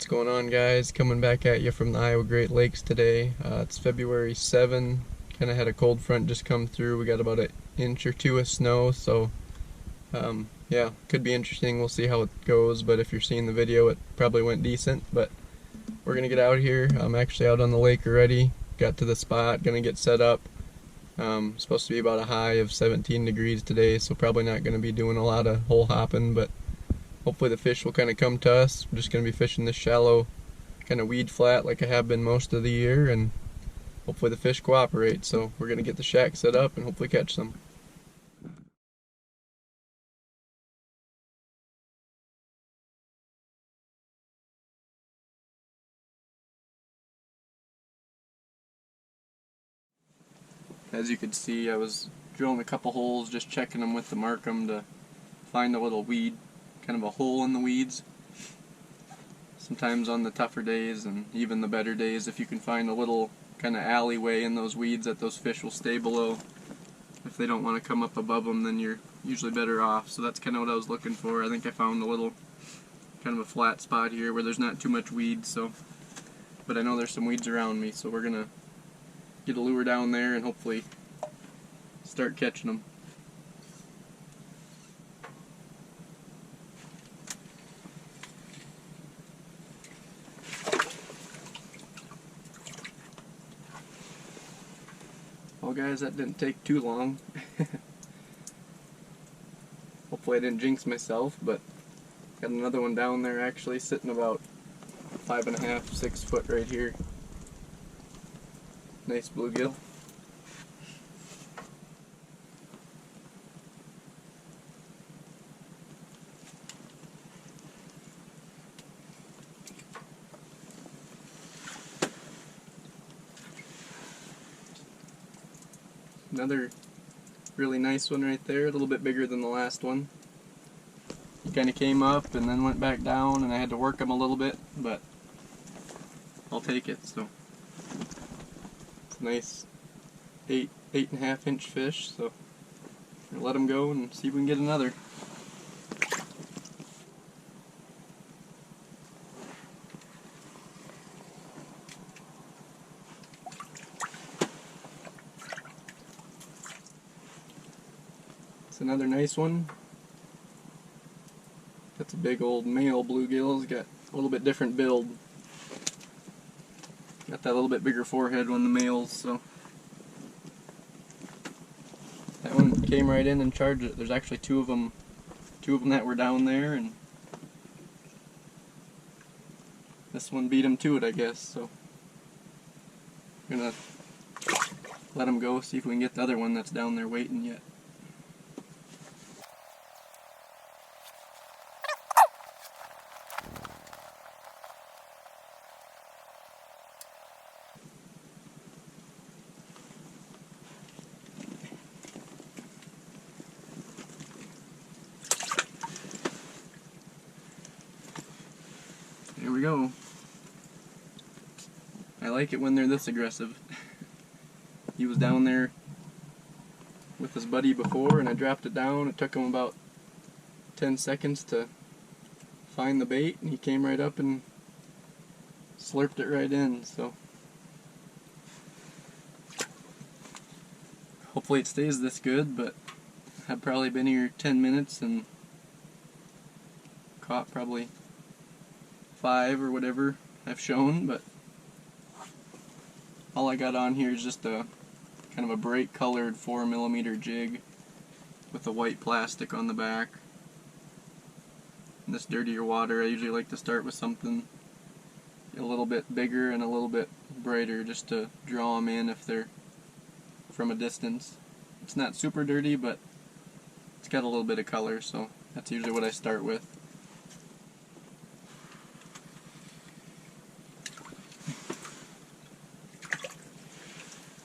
What's going on, guys? Coming back at you from the Iowa Great Lakes today. It's February 7. Kind of had a cold front just come through. We got about an inch or two of snow, so yeah, could be interesting. We'll see how it goes, but if you're seeing the video, it probably went decent. But we're gonna get out here. I'm actually out on the lake already. Got to the spot, gonna get set up. Supposed to be about a high of 17 degrees today, so probably not gonna be doing a lot of hole hopping, but hopefully the fish will kind of come to us. We're just going to be fishing this shallow kind of weed flat like I have been most of the year, and hopefully the fish cooperate. So we're going to get the shack set up and hopefully catch some. As you can see, I was drilling a couple holes, just checking them with the Markham to find a little weed, kind of a hole in the weeds. Sometimes on the tougher days and even the better days, if you can find a little kind of alleyway in those weeds that those fish will stay below. If they don't want to come up above them, then you're usually better off. So that's kind of what I was looking for. I think I found a little kind of a flat spot here where there's not too much weeds. So, but I know there's some weeds around me, so we're gonna get a lure down there and hopefully start catching them. Well, guys, that didn't take too long. Hopefully I didn't jinx myself, but got another one down there actually, sitting about 5.5, 6 foot right here. Nice bluegill. Another really nice one right there, a little bit bigger than the last one. He kind of came up and then went back down, and I had to work him a little bit, but I'll take it. So it's a nice 8.5 inch fish, so we'll let him go and see if we can get another. Another nice one. That's a big old male bluegill. He's got a little bit different build. Got that little bit bigger forehead on the males, so that one came right in and charged it. There's actually two of them that were down there, and this one beat him to it, I guess. So I'm gonna let him go, see if we can get the other one that's down there waiting yet. Here we go. I like it when they're this aggressive. He was down there with his buddy before, and I dropped it down. It took him about 10 seconds to find the bait, and he came right up and slurped it right in. So hopefully it stays this good, but I've probably been here 10 minutes and caught probably 5 or whatever I've shown, but all I got on here is just a kind of a bright colored 4mm jig with a white plastic on the back. In this dirtier water, I usually like to start with something a little bit bigger and a little bit brighter, just to draw them in if they're from a distance. It's not super dirty, but it's got a little bit of color, so that's usually what I start with.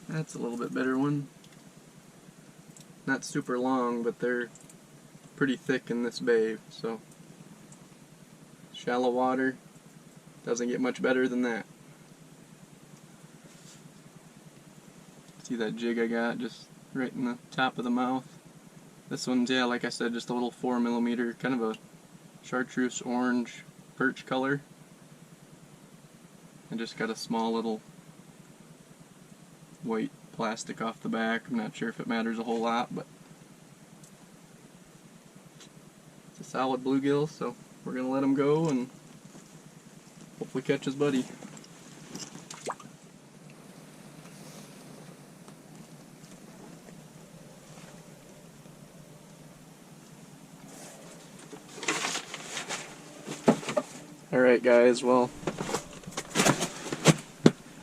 That's a little bit better one. Not super long, but they're pretty thick in this bay, so shallow water doesn't get much better than that. See that jig I got just right in the top of the mouth? This one's, yeah, like I said, just a little 4mm, kind of a chartreuse orange perch color. I just got a small little white plastic off the back. I'm not sure if it matters a whole lot, but it's a solid bluegill, so we're gonna let him go and hopefully catch his buddy. Alright guys, well,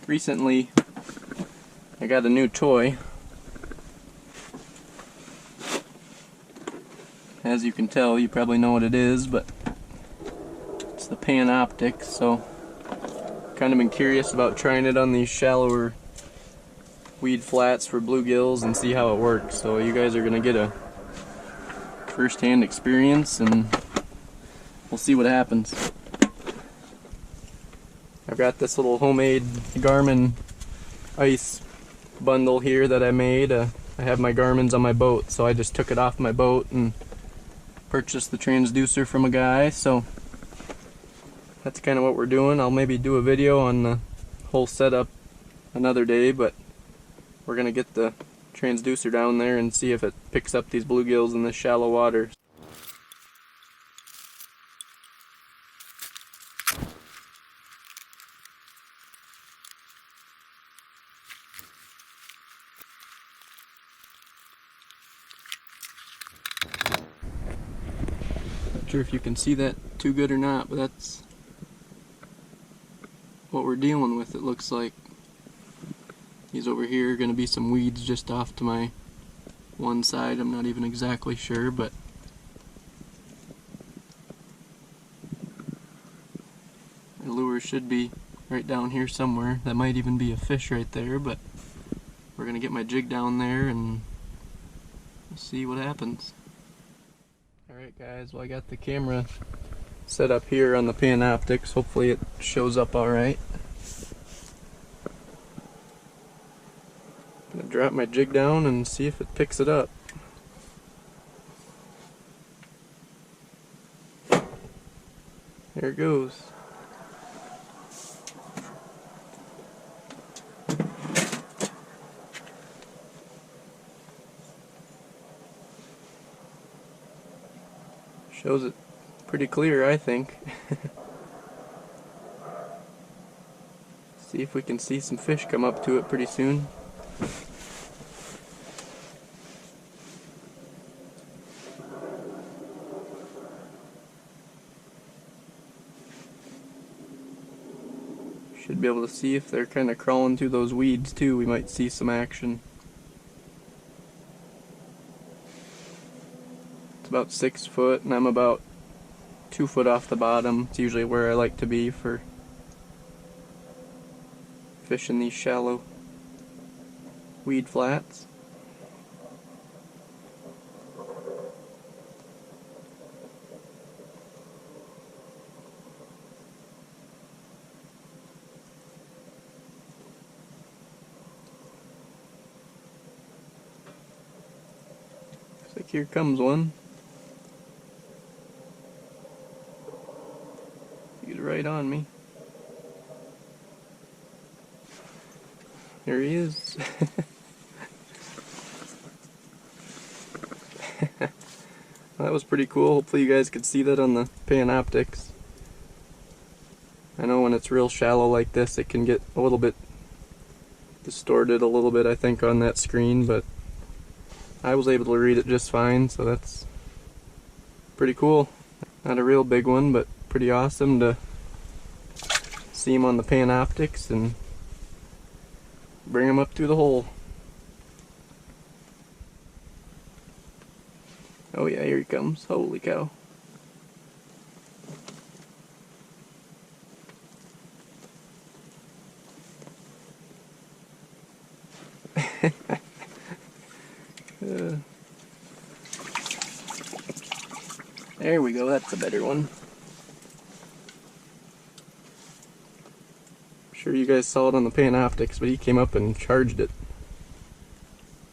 recently I got a new toy. As you can tell, you probably know what it is, but it's the Panoptix, so kind of been curious about trying it on these shallower weed flats for bluegills and see how it works. So you guys are gonna get a first-hand experience and we'll see what happens. I've got this little homemade Garmin ice bundle here that I made. I have my Garmin's on my boat, so I just took it off my boat and purchased the transducer from a guy, so that's kind of what we're doing. I'll maybe do a video on the whole setup another day, but we're gonna get the transducer down there and see if it picks up these bluegills in this shallow water. Not sure if you can see that too good or not, but that's what we're dealing with, it looks like. These over here are going to be some weeds just off to my one side. I'm not even exactly sure, but the lure should be right down here somewhere. That might even be a fish right there, but we're going to get my jig down there and we'll see what happens. Alright guys, well I got the camera set up here on the Panoptix. Hopefully it shows up alright. I'm going to drop my jig down and see if it picks it up. There it goes. Shows it pretty clear, I think. See if we can see some fish come up to it pretty soon. Should be able to see if they're kind of crawling through those weeds too. We might see some action. It's about 6 foot and I'm about 2 foot off the bottom. It's usually where I like to be for fishing these shallow weed flats. Looks like here comes one. He's right on me. There he is. Well, that was pretty cool. Hopefully you guys could see that on the Panoptix. I know when it's real shallow like this it can get a little bit distorted a little bit, I think, on that screen, but I was able to read it just fine, so that's pretty cool. Not a real big one, but pretty awesome to see him on the Panoptix and bring him up through the hole. Oh yeah, here he comes. Holy cow. There we go, that's a better one. I'm sure you guys saw it on the Panoptix, but he came up and charged it.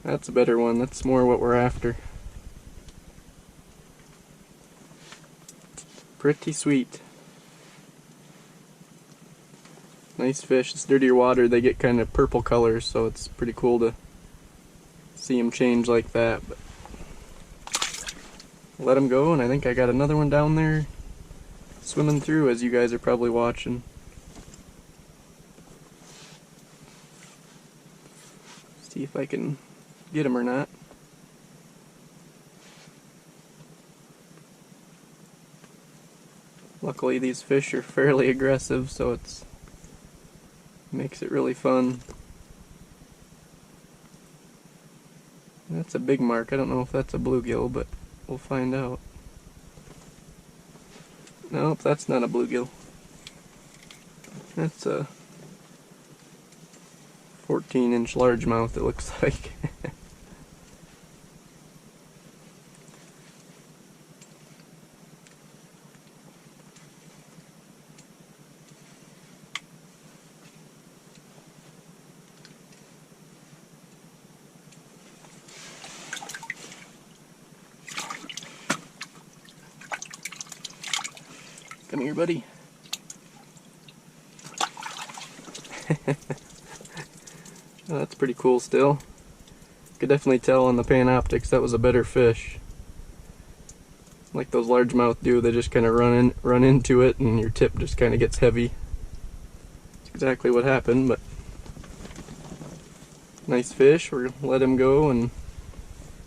That's a better one, that's more what we're after. Pretty sweet. Nice fish. It's dirtier water, they get kind of purple colors, so it's pretty cool to see them change like that. But let them go, and I think I got another one down there swimming through, as you guys are probably watching. See if I can get him or not. Luckily these fish are fairly aggressive, so it's makes it really fun. That's a big mark. I don't know if that's a bluegill, but we'll find out. Nope, that's not a bluegill. That's a 14-inch largemouth, it looks like. Come here, buddy. Oh, that's pretty cool still. Could definitely tell on the Panoptix that was a better fish. Like those largemouth do, they just kind of run into it and your tip just kind of gets heavy. That's exactly what happened, but nice fish. We're gonna let him go and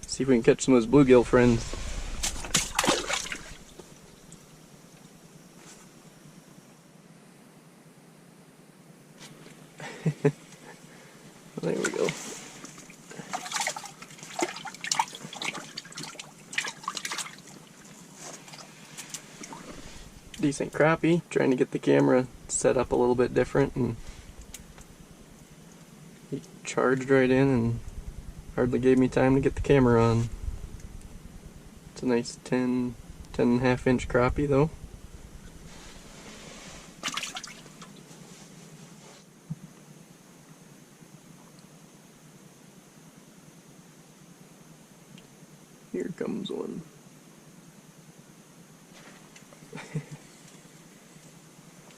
see if we can catch some of his bluegill friends. There we go. Decent crappie. Trying to get the camera set up a little bit different, and he charged right in and hardly gave me time to get the camera on. It's a nice 10.5 inch crappie though. Here comes one.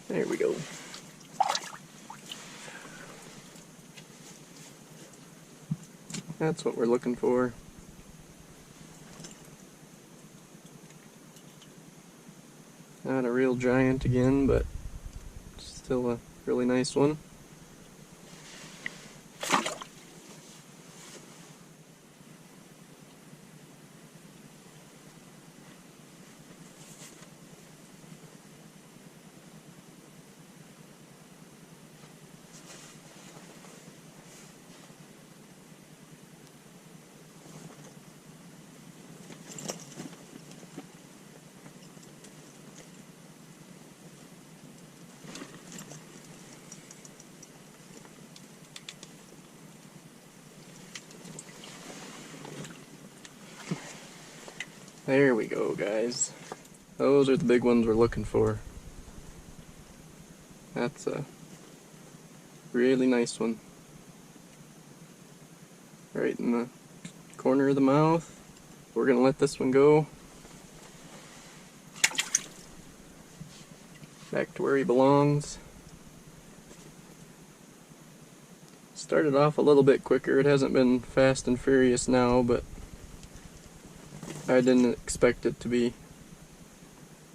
There we go. That's what we're looking for. Not a real giant again, but still a really nice one. There we go, guys. Those are the big ones we're looking for. That's a really nice one. Right in the corner of the mouth. We're gonna let this one go. Back to where he belongs. Started off a little bit quicker. It hasn't been fast and furious now, but I didn't expect it to be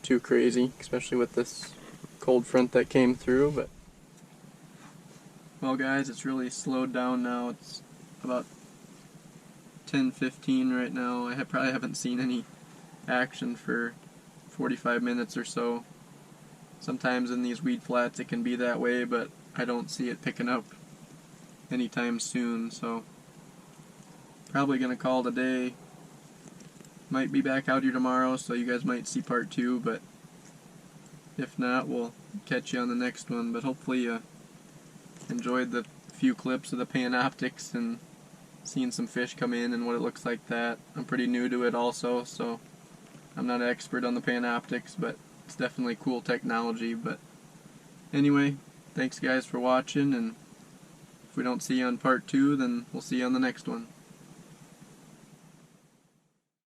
too crazy, especially with this cold front that came through. But well, guys, it's really slowed down now. It's about 10:15 right now. I probably haven't seen any action for 45 minutes or so. Sometimes in these weed flats it can be that way, but I don't see it picking up anytime soon, so probably gonna call it a day. Might be back out here tomorrow, so you guys might see part 2, but if not, we'll catch you on the next one. But hopefully you enjoyed the few clips of the Panoptix and seeing some fish come in and what it looks like that. I'm pretty new to it also, so I'm not an expert on the Panoptix, but it's definitely cool technology. But anyway, thanks guys for watching, and if we don't see you on part 2, then we'll see you on the next one.